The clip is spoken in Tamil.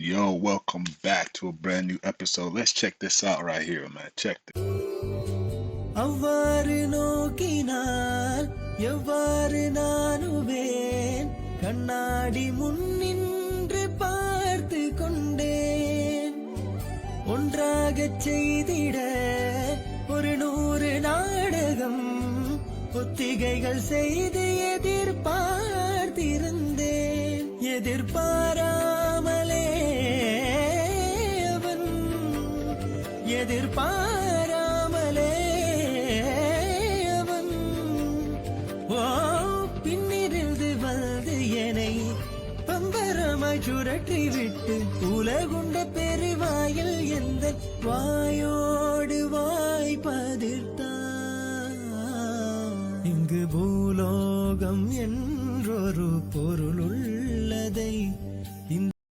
Yo, welcome back to a brand new episode. Let's check this out right here, man. Check this. அவ்வாறு நோக்கினால் எவ்வாறு நானுவேன் கண்ணாடி முன்னின்று பார்த்து கொண்டேன் ஒன்றாகச் செய்திட ஒரு 100 நாடகம் ஒத்திகைகள் செய்து எதிர்பார்த்திருந்தேன் எதிர்பாராமலே அவன் எதிர்பாராமலே அவன் பின்னிருந்து வந்து என்னை பம்பரமாய் சுழற்றி விட்டு உலகுண்ட பெருவாயில் எந்த வாயோடு வாய் பதிர்த்தான் இங்கு பூலோகம் என்றொரு பொருளுள்ளதை